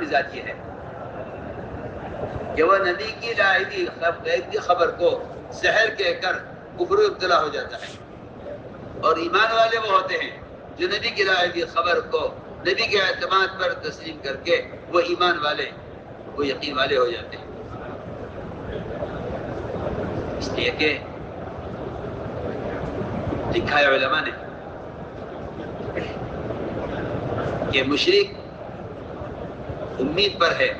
معجزات یہ ہے کہ وہ نبی کی لائی غیب کی خبر کو سحر کہہ کر کفر ابتلا ہو جاتا ہے، اور ایمان والے وہ ہوتے ہیں جو نبی کی لائی کی خبر کو نبی کے اعتماد پر تسلیم کر کے وہ ایمان والے، وہ یقین والے ہو جاتے ہیں۔ اس لیے کہ لکھا ہے علماء نے کہ مشرک امید پر ہے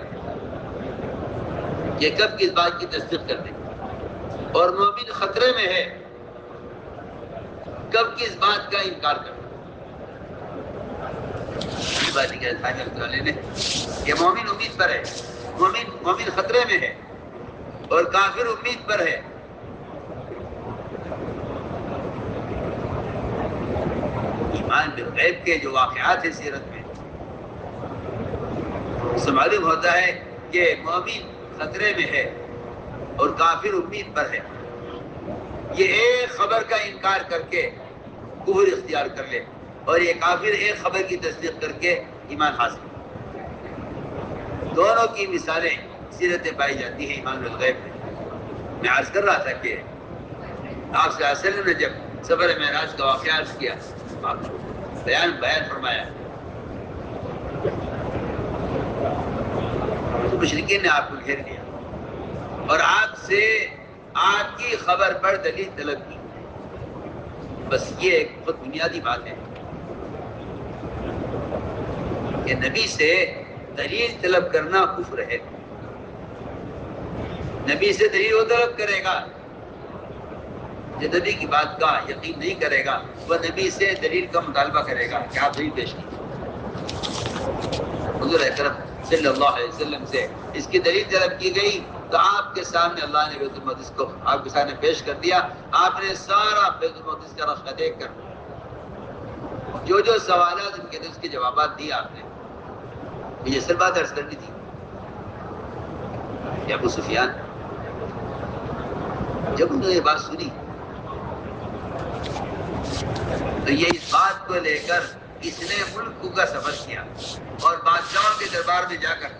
کہ کب کس بات کی تصدیق کر دے، اور مومن خطرے میں ہے کب کس بات کا انکار کر دے۔ یہ بات لکھا ہے ثانی رحمۃ اللہ علیہ نے کہ مومن امید پر ہے، مومن خطرے میں ہے اور کافر امید پر ہے۔ ایمان بالغیب کے جو واقعات ہیں سیرت میں، اس سے معلوم ہوتا ہے کہ مومن خطرے میں ہے اور کافر امید پر ہے۔ یہ ایک خبر کا انکار کر کے کفر اختیار کر لے، اور یہ کافر ایک خبر کی تصدیق کر کے ایمان حاصل کرے۔ دونوں کی مثالیں سیرت میں پائی جاتی ہیں ایمان بالغیب میں۔ میں عرض کر رہا تھا کہ آپ صلی اللہ علیہ وسلم نے جب سفر معراج کا واقعہ عرض کیا، آپ بیان فرمایا تو مشرکین نے آپ کو گھیر لیا اور آپ سے آپ کی خبر پر دلیل طلب کی۔ بس یہ ایک بہت بنیادی بات ہے کہ نبی سے دلیل طلب کرنا کفر ہے۔ نبی سے دلیل وہ طلب کرے گا جو نبی کی بات کا یقین نہیں کرے گا، وہ نبی سے دلیل کا مطالبہ کرے گا کہ آپ دلیل پیش کیجیے۔ حضور اکرم صلی اللہ علیہ وسلم سے اس کی دلیل طلب کی گئی تو آپ کے سامنے اللہ نے بیت المقدس کو آپ کے سامنے پیش کر دیا۔ آپ نے سارا بیت المقدس کا رخ دیکھ کر جو جو سوالات ان کے تھے اس کے جوابات دیے آپ نے۔ یہ اصل بات عرض کرنی تھی کہ ابو سفیان جب انہوں نے یہ بات سنی تو یہ اس بات کو لے کر اس نے ملک کا سفر کیا اور بادشاہوں کے دربار میں جا کر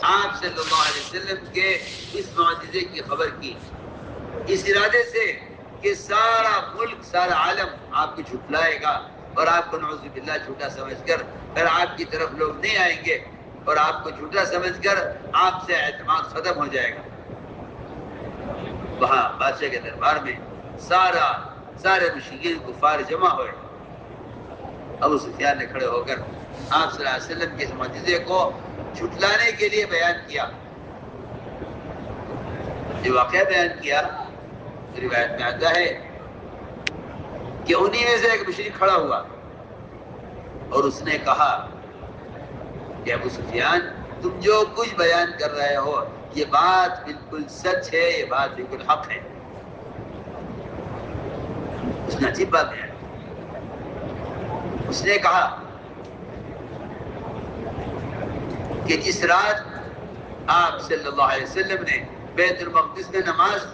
آپ صلی اللہ علیہ وسلم کے اس معجزے کی خبر کی، اس ارادے سے کہ سارا ملک، سارا عالم آپ کو جھٹلائے گا اور آپ کو نعوذ باللہ جھوٹا سمجھ کر پھر آپ کی طرف لوگ نہیں آئیں گے اور آپ کو جھوٹا سمجھ کر آپ سے اعتماد ختم ہو جائے گا۔ وہاں بادشاہ کے دربار میں سارے مشرکین کفار جمع ہوئے۔ ابو سفیان نے کھڑے ہو کر آپ صلی اللہ علیہ وسلم کے اس معجزے کو جھٹلانے کے لیے بیان کیا۔ یہ واقعہ بیان کیا، روایت میں آتا ہے کہ انہی میں سے ایک مشرک کھڑا ہوا اور اس نے کہا کہ ابو سفیان تم جو کچھ بیان کر رہے ہو یہ بات بالکل سچ ہے، یہ بات بالکل حق ہے۔ اس نے عجیب بات بیان کی۔ اس نے کہا کہ جس رات آپ صلی اللہ علیہ وسلم نے بیت المقدس میں نماز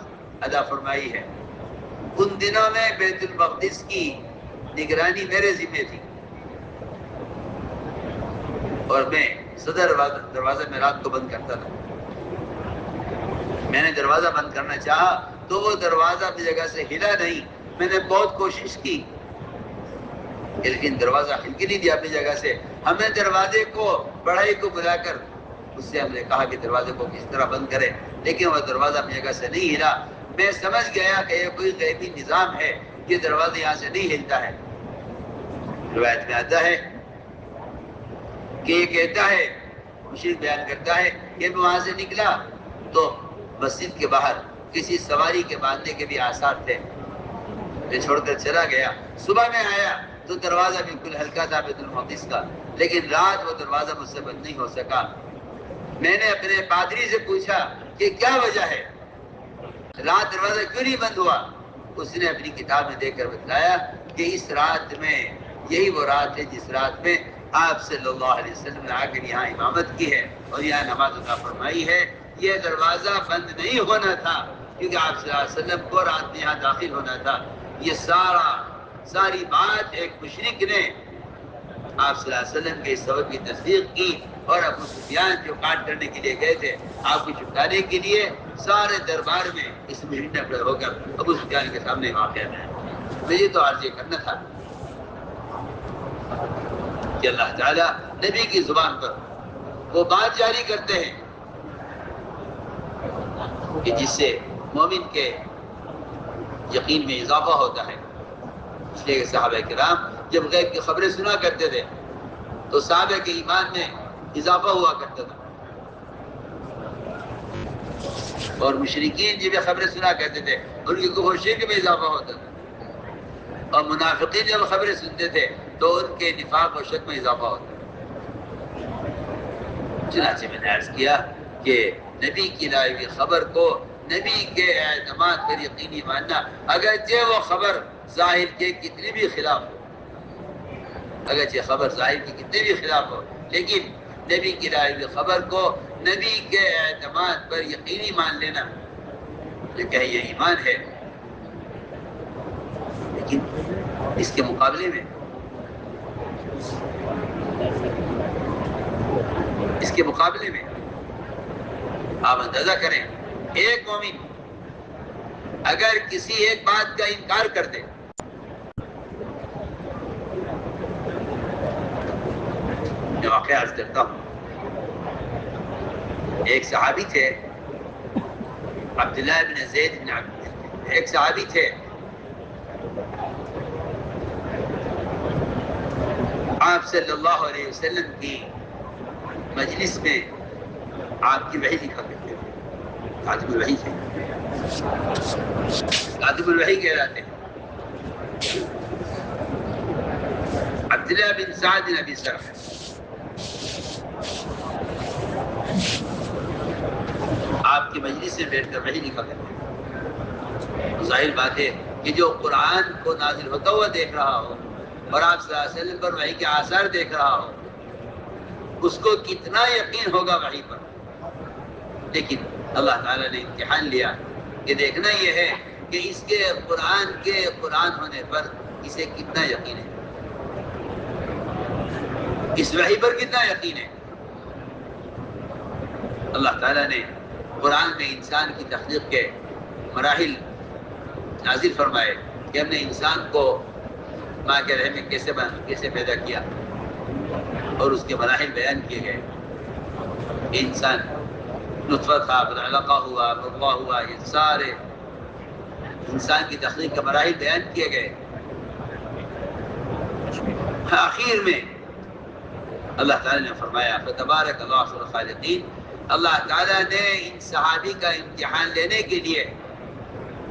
ادا فرمائی ہے، ان دنوں میں بیت المقدس کی نگرانی میرے ذمہ تھی اور میں صدر دروازہ میں رات کو بند کرتا تھا۔ میں نے دروازہ بند کرنا چاہا تو وہ دروازہ اپنی جگہ سے ہلا نہیں۔ میں نے بہت کوشش کی لیکن دروازہ ہل کے نہیں دیا اپنی جگہ سے۔ ہم نے دروازے کو بڑھائی کو بلا کر اس سے ہم نے کہا کہ دروازے کو کس طرح بند کرے، لیکن وہ دروازہ اپنی جگہ سے نہیں ہلا۔ میں سمجھ گیا کہ یہ کوئی غیبی نظام ہے، یہ دروازہ یہاں سے نہیں ہلتا ہے۔ روایت میں آتا ہے کہ یہ کہتا ہے، مشرک بیان کرتا ہے کہ میں وہاں سے نکلا تو مسجد کے باہر کسی سواری کے باندھنے کے بھی آثار تھے۔ میں چھوڑ کر چلا گیا۔ صبح میں آیا تو دروازہ بالکل ہلکا تھا بیت المقدس کا، لیکن رات وہ دروازہ مجھ سے بند نہیں ہو سکا۔ میں نے اپنے پادری سے پوچھا کہ کیا وجہ ہے، رات دروازہ کیوں نہیں بند ہوا؟ اس نے اپنی کتاب میں دیکھ کر بتلایا کہ اس رات میں یہی وہ رات ہے جس رات میں آپ صلی اللہ علیہ وسلم نے آ کر یہاں امامت کی ہے اور یہاں نماز ادا فرمائی ہے۔ یہ دروازہ بند نہیں ہونا تھا کیونکہ آپ صلی اللہ علیہ وسلم کو رات میں یہاں داخل ہونا تھا۔ یہ ساری بات ایک مشرک نے آپ صلی اللہ علیہ وسلم کے اس سبب کی تصدیق کی، اور ابو سفیان جو کاٹ کرنے کے لیے گئے تھے آپ کو چمٹانے کے لیے، سارے دربار میں اس مہینے میں کھڑے ہو کر ابو سفیان کے سامنے واقعہ ہے۔ مجھے تو عرض یہ کرنا تھا کہ اللہ تعالیٰ نبی کی زبان پر وہ بات جاری کرتے ہیں کہ جس سے مومن کے یقین میں اضافہ ہوتا ہے۔ اس لیے کہ صحابہ کرام جب غیب کی خبریں سنا کرتے تھے تو صحابہ کے ایمان میں اضافہ ہوا کرتا تھا، اور مشرکین جب یہ خبریں سنا کرتے تھے ان کی کفر و شرک میں اضافہ ہوتا تھا، اور منافقین جب خبریں سنتے تھے تو ان کے نفاق و شک میں اضافہ ہوتا تھا۔ چنانچہ میں نے عرض کیا کہ نبی کی لائی ہوئی خبر کو نبی کے اعتماد پر یقینی ماننا، اگرچہ وہ خبر ظاہر کے کتنی بھی خلاف ہو، اگرچہ خبر ظاہر کی کتنی بھی خلاف ہو، لیکن نبی کی لائی ہوئی خبر کو نبی کے اعتماد پر یقینی مان لینا یہ کہ یہ ایمان ہے۔ لیکن اس کے مقابلے میں آپ اندازہ کریں، ایک مومن اگر کسی ایک بات کا انکار کر دے، میں واقعہ عرض کرتا ہوں، ایک صحابی تھے عبداللہ بن زید بن ایک صحابی تھے آپ صلی اللہ علیہ وسلم کی مجلس میں آپ کی وحی لکھا کرتے تھے، کاتب الوحی تھے، کاتب الوحی کہلاتے ہیں، عبداللہ بن سعد بن ابی سرح۔ آپ کی مجلس میں بیٹھ کر وحی لکھا کرتے ہیں۔ ظاہر بات ہے کہ جو قرآن کو نازل ہوتا ہوا دیکھ رہا ہو اور آپ صلی اللہ علیہ وسلم پر وحی کے آثار دیکھ رہا ہو، اس کو کتنا یقین ہوگا وحی پر۔ لیکن اللہ تعالیٰ نے امتحان لیا کہ دیکھنا یہ ہے کہ اس کے قرآن ہونے پر اسے کتنا یقین ہے، اس وحی پر کتنا یقین ہے۔ اللہ تعالیٰ نے قرآن میں انسان کی تخلیق کے مراحل نازل فرمائے کہ ہم نے انسان کو ماں کے رحم میں کیسے پیدا کیا، اور اس کے مراحل بیان کیے گئے۔ انسان نطفہ تھا، پھر علقہ ہوا، مضغہ ہوا، یہ سارے انسان کی تخلیق کے مراحل بیان کیے گئے۔ آخر میں اللہ تعالیٰ نے فرمایا فتبارک اللہ احسن الخالقین۔ اللہ تعالیٰ نے ان صحابی کا امتحان لینے کے لیے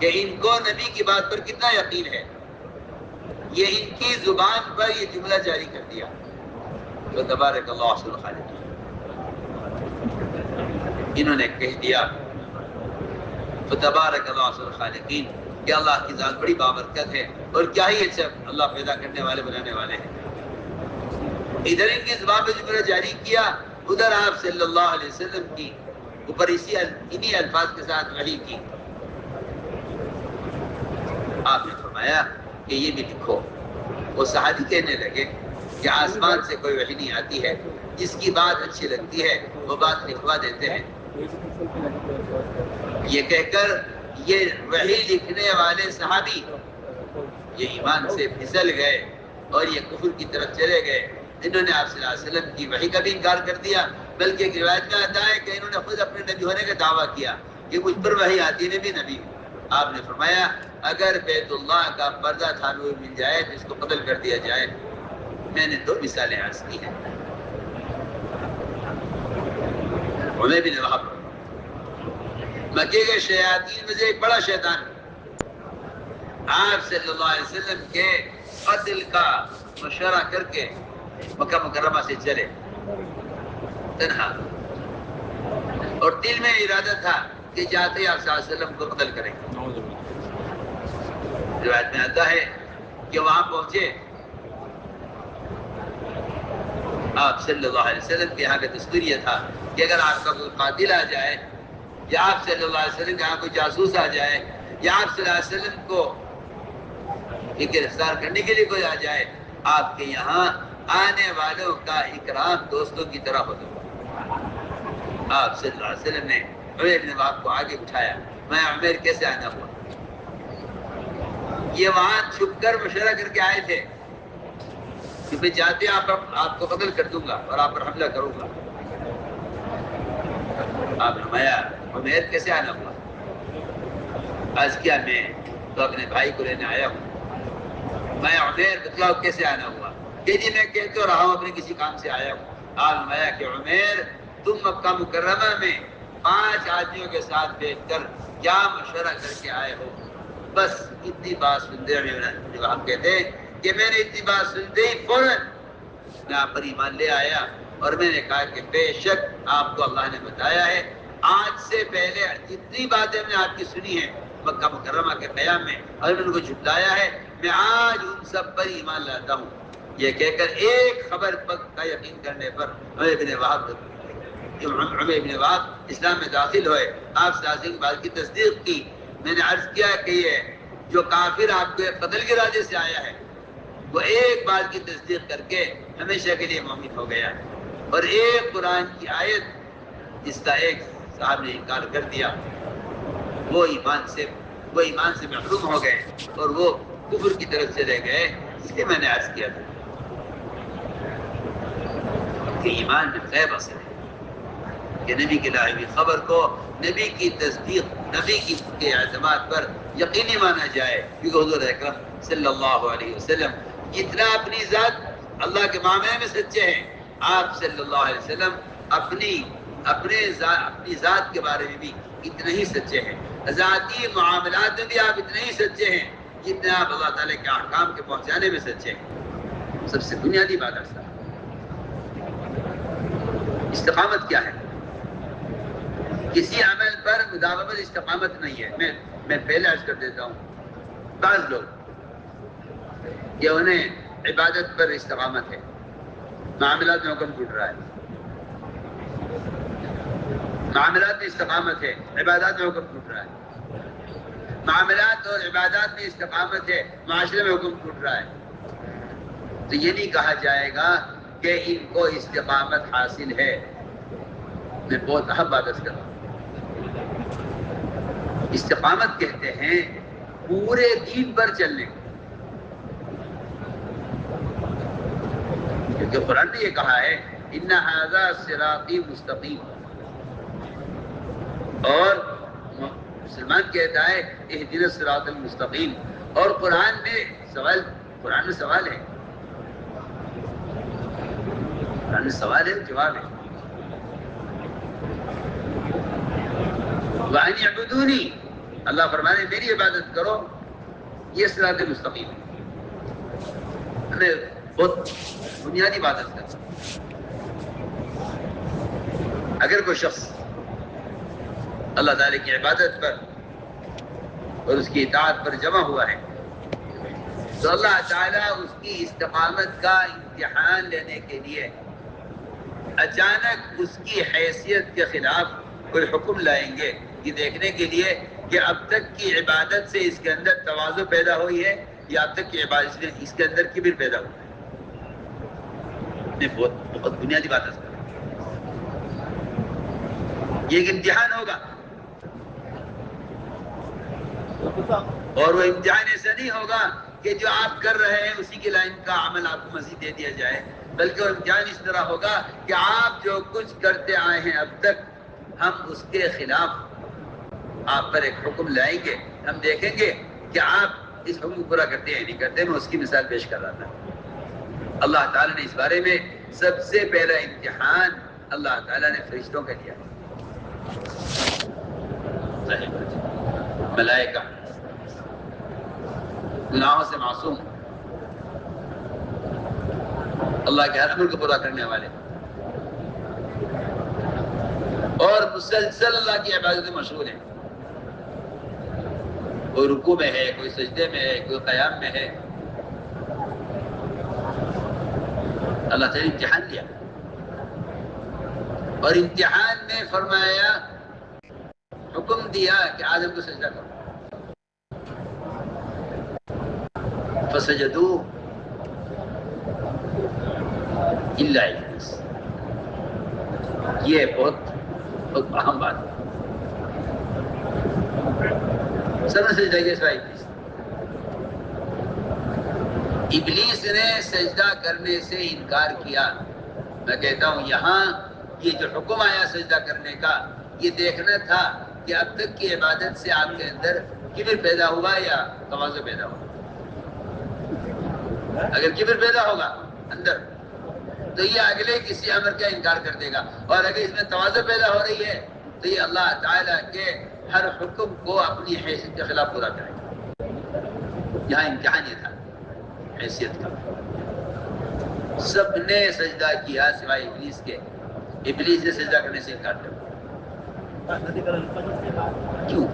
کہ ان کو نبی کی بات پر کتنا یقین ہے، یہ ان کی زبان پر یہ جملہ جاری کر دیا فتبارک اللہ احسن الخالقین۔ انہوں نے کہہ دیا فتبارک اللہ احسن الخالقین کہ اللہ کی ذات بڑی بابرکت ہے، اور کیا ہی اچھا اللہ پیدا کرنے والے بنانے والے ہیں۔ ادھر ان کی زبان پہ جملہ جاری کیا، ادھر آپ صلی اللہ علیہ وسلم کی اوپر انہی الفاظ کے ساتھ وحی کی۔ آپ نے فرمایا کہ یہ بھی لکھو۔ وہ صحابی کہنے لگے کہ آسمان سے کوئی وحی نہیں آتی ہے، جس کی بات اچھی لگتی ہے وہ بات لکھوا دیتے ہیں۔ یہ کہہ کر یہ وحی لکھنے والے صحابی یہ ایمان سے پھسل گئے اور یہ کفر کی طرف چلے گئے۔ انہوں نے آپ صلی اللہ علیہ وسلم کی وحی کا بھی انکار کر دیا، بلکہ ایک روایت میں آتا ہے کہ انہوں نے خود اپنے نبی ہونے کا دعویٰ کیا کہ مجھ پر وحی آتی ہے، میں نبی ہوں۔ آپ نے فرمایا اگر بیت اللہ کا پردہ تھامے ہوئے مل جائے تو اس کو قتل کر دیا جائے۔ میں نے 2 مثالیں عرض کی ہیں۔ عمیر بن وہب مکے کے شیاطین میں سے ایک بڑا شیطان، آپ صلی اللہ علیہ وسلم کے قتل کا مشورہ کر کے مکہ مکرمہ سے چلے تنہا، اور دل میں ارادہ تھا کہ جاتے آپ صلی اللہ علیہ وسلم کو قتل کریں۔ روایت میں آتا ہے کہ وہاں پہنچے، آپ صلی اللہ علیہ وسلم کے یہاں کا دستور یہ تھا کہ اگر آپ کا کوئی قاتل آ جائے، یا آپ صلی اللہ علیہ وسلم کے یہاں کوئی جاسوس آ جائے، یا آپ صلی اللہ علیہ وسلم کو گرفتار کرنے کے لیے کوئی آ جائے، آپ کے یہاں آنے والوں کا اکرام دوستوں کی طرح ہوتا ہے۔ آپ صلی اللہ علیہ وسلم نے عمیر بن وہب کو آگے بٹھایا۔ میں عمیر کیسے آنا ہوا؟ یہ وہاں چھپ کر مشورہ کر کے آئے تھے کہ میں چاہتے آپ کو قتل کر دوں گا اور آپ پر حملہ کروں گا۔ آپ نے فرمایا عمیر کیسے آنا ہوا؟ آج کیا میں تو اپنے بھائی کو لینے آیا ہوں۔ میں عمیر بتلاؤ کیسے آنا ہوا؟ کہ جی میں کہہ تو رہا ہوں اپنے کسی کام سے آیا ہوں۔ آپ نے فرمایا کہ عمیر تم مکہ مکرمہ میں 5 آدمیوں کے ساتھ بیٹھ کر کیا مشورہ کر کے آئے ہو؟ بس اتنی بات سنتے ہوئے ہم کہتے ہیں کہ میں نے اتنی بات سنتے ہی فوراً میں آپ پر ایمان لے آیا اور میں نے کہا کہ بے شک آپ کو اللہ نے بتایا ہے آج سے پہلے جتنی باتیں میں آپ کی سنی ہیں مکہ مکرمہ کے قیام میں اور میں ان کو جھٹلایا ہے، میں آج ان سب پر ایمان لاتا ہوں۔ یہ کہہ کر ایک خبر کا یقین کرنے پر عمر بن وہب اسلام میں داخل ہوئے۔ آپ صلی اللہ علیہ وسلم کی بات کی تصدیق کی۔ میں نے عرض کیا کہ یہ جو کافر آپ کو قتل کے ارادے سے آیا ہے وہ ایک بات کی تصدیق کر کے ہمیشہ کے لیے مومن ہو گیا، اور ایک قرآن کی آیت جس کا ایک صاحب نے انکار کر دیا وہ ایمان سے محروم ہو گئے اور وہ کفر کی طرف چلے گئے۔ اس لیے میں نے عرض کیا تھا کہ ایمان میں غیب اثر ہے کہ نبی کی لائی ہوئی خبر کو، نبی کی تصدیق، نبی کے اعتماد پر یقینی مانا جائے، کیونکہ حضور اکرم صلی اللہ علیہ وسلم جتنا اپنی ذات اللہ کے معاملے میں سچے ہیں، آپ صلی اللہ علیہ وسلم اپنی ذات کے بارے میں بھی اتنے ہی سچے ہیں، ذاتی معاملات میں بھی آپ اتنے ہی سچے ہیں جتنے آپ اللہ تعالیٰ کے احکام کے پہنچانے میں سچے ہیں۔ سب سے بنیادی بات ہے استقامت کیا ہے؟ کسی عمل پر مداومت استقامت نہیں ہے۔ میں پہلے عرض کر دیتا ہوں، بعض لوگ کہ انہیں عبادت پر استقامت ہے، معاملات میں حکم ٹوٹ رہا ہے، معاملات میں استقامت ہے، عبادات میں حکم ٹوٹ رہا ہے، معاملات اور عبادات میں استقامت ہے، معاشرے میں حکم ٹوٹ رہا ہے، تو یہ نہیں کہا جائے گا کہ ان کو استقامت حاصل ہے۔ میں بہت اہم بات کر رہا ہوں، استقامت کہتے ہیں پورے دین پر چلنے کو، کیونکہ قرآن نے یہ کہا ہے ان ھذا صراطی مستقیم، اور مسلمان کہتا ہے اہدنا الصراط المستقیم، اور قرآن میں سوال ہے، قرآن میں سوال ہے، جواب ہے، وَأَنِ اعْبُدُونِی، اللہ فرمانے میری عبادت کرو، یہ صراط مستقیم ہے۔ ہمیں بہت بنیادی بات ہے۔ اگر کوئی شخص اللہ تعالیٰ کی عبادت پر اور اس کی اطاعت پر جمع ہوا ہے تو اللہ تعالیٰ اس کی استقامت کا امتحان لینے کے لیے اچانک اس کی حیثیت کے خلاف کوئی حکم لائیں گے، یہ دیکھنے کے لیے کہ اب تک کی عبادت سے اس کے اندر تواضع پیدا ہوئی ہے یا اب تک کی عبادت سے اس کے اندر کبر پیدا ہوا ہے۔ یہ بہت بنیادی بات ہے، یہ ایک امتحان ہوگا، اور وہ امتحان ایسا نہیں ہوگا کہ جو آپ کر رہے ہیں اسی کی لائن کا عمل آپ کو مزید دے دیا جائے، بلکہ وہ امتحان اس طرح ہوگا کہ آپ جو کچھ کرتے آئے ہیں اب تک، ہم اس کے خلاف آپ پر ایک حکم لائیں گے، ہم دیکھیں گے کہ آپ اس حکم کو پورا کرتے ہیں نہیں کرتے۔ میں اس کی مثال پیش کر رہا تھا۔ اللہ تعالیٰ نے اس بارے میں سب سے پہلا امتحان اللہ تعالیٰ نے فرشتوں کا لیا، ملائکہ گناہوں سے معصوم، اللہ کے ہر امر کو پورا کرنے والے، اور مسلسل اللہ کی عبادت میں مشغول ہیں، کوئی رکوع میں ہے، کوئی سجدے میں ہے، کوئی قیام میں ہے۔ اللہ تعالیٰ نے امتحان لیا، اور امتحان میں فرمایا، حکم دیا کہ آدم کو سجدہ کرو، فسجدوا، الا ابلیس. یہ بہت اہم بات ہے. سب نے سجدہ کیا سوائے ابلیس. ابلیس نے سجدہ کرنے سے انکار کیا. میں کہتا ہوں یہاں یہ جو حکم آیا سجدہ کرنے کا، یہ دیکھنا تھا کہ اب تک کی عبادت سے آپ کے اندر کبر پیدا ہوا یا تواضع پیدا ہوا. اگر کبر پیدا ہوگا اندر تو یہ اگلے کسی امر کا انکار کر دے گا، اور اگر اس میں تواضع پیدا ہو رہی ہے تو یہ اللہ تعالیٰ کے ہر حکم کو اپنی حیثیت کے خلاف پورا کرے گا. یہاں امتحان یہ تھا حیثیت کا. سب نے سجدہ کیا سوائے ابلیس کے. ابلیس نے سجدہ کرنے سے انکار کر دیا. کیوں؟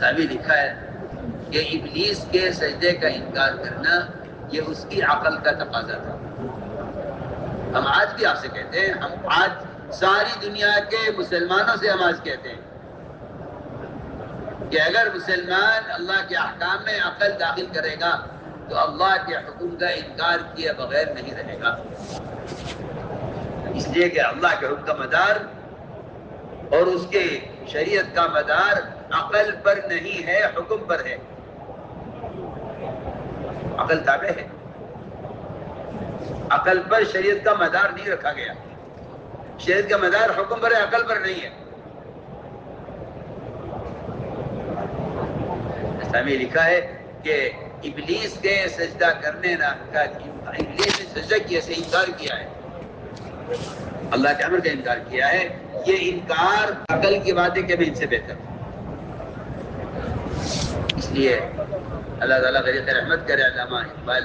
صاحب لکھا ہے کہ ابلیس کے سجدے کا انکار کرنا یہ اس کی عقل کا تقاضا تھا. ہم آج بھی آپ سے کہتے ہیں، ہم آج ساری دنیا کے مسلمانوں سے ہم آج کہتے ہیں کہ اگر مسلمان اللہ کے احکام میں عقل داخل کرے گا تو اللہ کے حکم کا انکار کیے بغیر نہیں رہے گا. اس لیے کہ اللہ کے حکم کا مدار اور اس کے شریعت کا مدار عقل پر نہیں ہے، حکم پر ہے. عقل تابع ہے، عقل پر شریعت کا مدار نہیں رکھا گیا. شریعت کا مدار حکم پر ہے، عقل پر نہیں ہے. ایسا میں لکھا ہے کہ ابلیس کے سجدہ کرنے کا، ابلیس نے سجدہ کیا سے انکار کیا ہے، اللہ کے امر کا انکار کیا ہے. یہ انکار عقل کی بات ہے کہ میں ان سے بہتر ہوں. اس لیے اللہ تعالیٰ غریق رحمت کرے. علامہ اقبال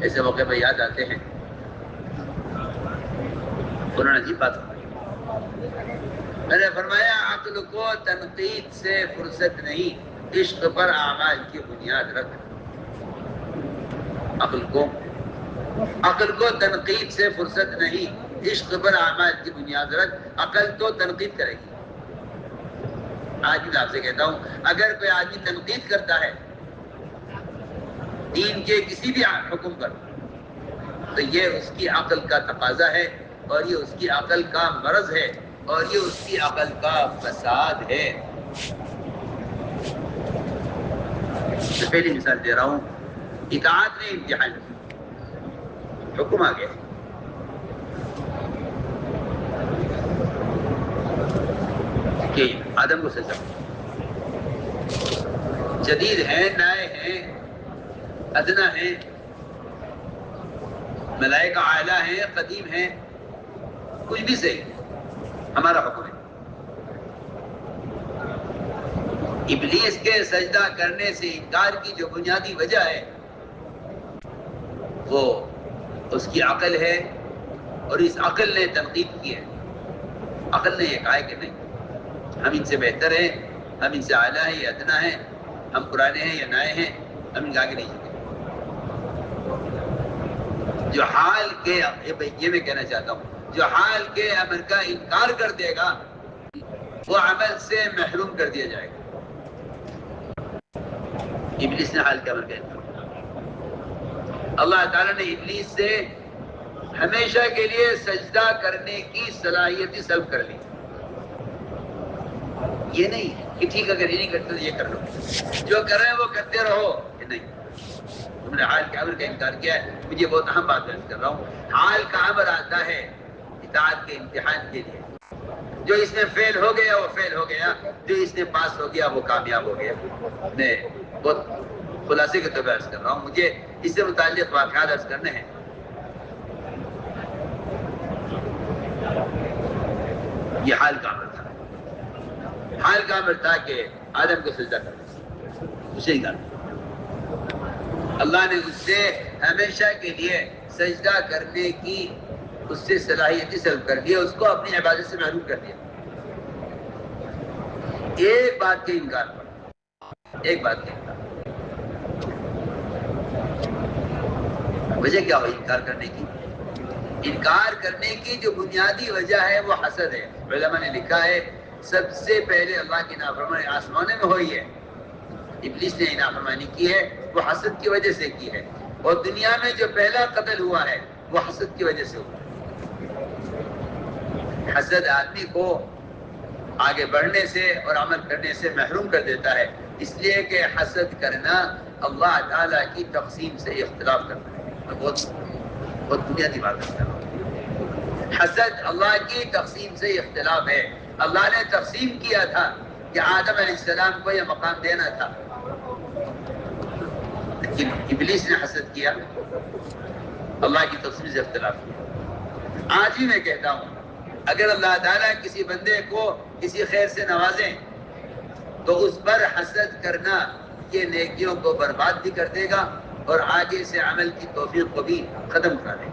ایسے موقع پہ یاد آتے ہیں. انہوں نے عجیب بات فرمائی. میں نے فرمایا عقل کو تنقید سے فرصت نہیں، عشق پر اعمال کی بنیاد رکھ. عقل کو تنقید سے فرصت نہیں، عشق پر اعمال کی بنیاد رکھ. عقل تو تنقید کرے گی. آج بھی آپ سے کہتا ہوں، اگر کوئی آدمی تنقید کرتا ہے دین کے کسی بھی حکم پر تو یہ اس کی عقل کا تقاضا ہے، اور یہ اس کی عقل کا مرض ہے، اور یہ اس کی عقل کا فساد ہے. میں پہلی مثال دے رہا ہوں. اطاعت نے امتحان کی، حکم آ گیا. کہ آدم کو سجدہ، جدید ہیں، نئے ہیں، ادنا ہیں، ملائکہ اعلیٰ ہیں، قدیم ہیں، کچھ بھی صحیح، ہمارا حکم ہے. ابلیس کے سجدہ کرنے سے انکار کی جو بنیادی وجہ ہے وہ اس کی عقل ہے، اور اس عقل نے تنقید کی ہے. عقل نے یہ کہا ہے کہ نہیں، ہم ان سے بہتر ہیں، ہم ان سے اعلیٰ ہیں یا ادنا ہیں، ہم پرانے ہیں یا نئے ہیں، ہم ان کے آگے نہیں جھکیں. جو حال کے، یہ میں کہنا چاہتا ہوں، جو حال کے امر کا انکار کر دے گا وہ عمل سے محروم کر دیا جائے گا. ابلیس نے حال کے امر کا انکار کیا. اللہ تعالیٰ نے ابلیس سے ہمیشہ کے لیے سجدہ کرنے کی صلاحیت سلب کر لی. یہ نہیں کہ ٹھیک اگر یہ نہیں کرتے تو یہ کر لو، جو کر رہے ہیں وہ کرتے رہو. کہ نہیں، تم نے حال کے امر کا انکار کیا ہے. مجھے بہت اہم بات بیان کر رہا ہوں. حال کا امر آتا ہے اطاعت کے امتحان کے لیے. جو اس میں فیل ہو گیا وہ فیل ہو گیا، جو اس میں پاس ہو گیا وہ کامیاب ہو گیا. میں بہت خلاصے کے طور پر عرض کر رہا ہوں، مجھے اس سے متعلق واقعات عرض کرنے ہیں. یہ حال کا امر تھا. حال کا امر تھا کہ آدم کو سجدہ کرنا، اسے ہی کرنا. اللہ نے اس سے ہمیشہ کے لیے سجدہ کرنے کی اس سے صلاحیت سلب کر دی، اس کو اپنی عبادت سے محروم کر دیا. ایک بات کے انکار پر، ایک بات کے انکار. وجہ کیا ہوئی انکار کرنے کی؟ انکار کرنے کی جو بنیادی وجہ ہے وہ حسد ہے. علماء نے لکھا ہے سب سے پہلے اللہ کی نافرمانی آسمانوں میں ہوئی ہے. ابلیس نے نافرمانی کی ہے وہ حسد کی وجہ سے کی ہے، اور دنیا میں جو پہلا قتل ہوا ہے وہ حسد کی وجہ سے ہوا ہے۔ حسد آدمی کو آگے بڑھنے سے اور عمل کرنے سے محروم کر دیتا ہے، اس لیے کہ حسد کرنا اللہ تعالیٰ کی تقسیم سے اختلاف کرنا ہے۔ میں بہت بنیادی بات کر رہا ہوں، حسد اللہ کی تقسیم سے اختلاف ہے۔ اللہ نے تقسیم کیا تھا کہ آدم علیہ السلام کو یہ مقام دینا تھا، لیکن ابلیس نے حسد کیا، اللہ کی تقسیم سے اختلاف کیا۔ آج بھی میں کہتا ہوں، اگر اللہ تعالیٰ کسی بندے کو کسی خیر سے نوازیں تو اس پر حسد کرنا یہ نیکیوں کو برباد بھی کر دے گا اور آگے سے عمل کی توفیق کو بھی ختم کرا دے گا۔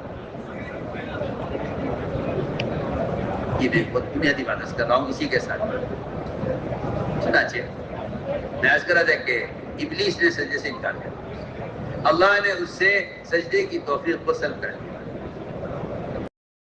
یہ میں بہت بنیادی بات کر رہا ہوں، اسی کے ساتھ چنانچہ میں عرض کر رہا تھا کہ ابلیس نے سجدے سے انکار کیا، اللہ نے اس سے سجدے کی توفیق کو سلب کر دیا۔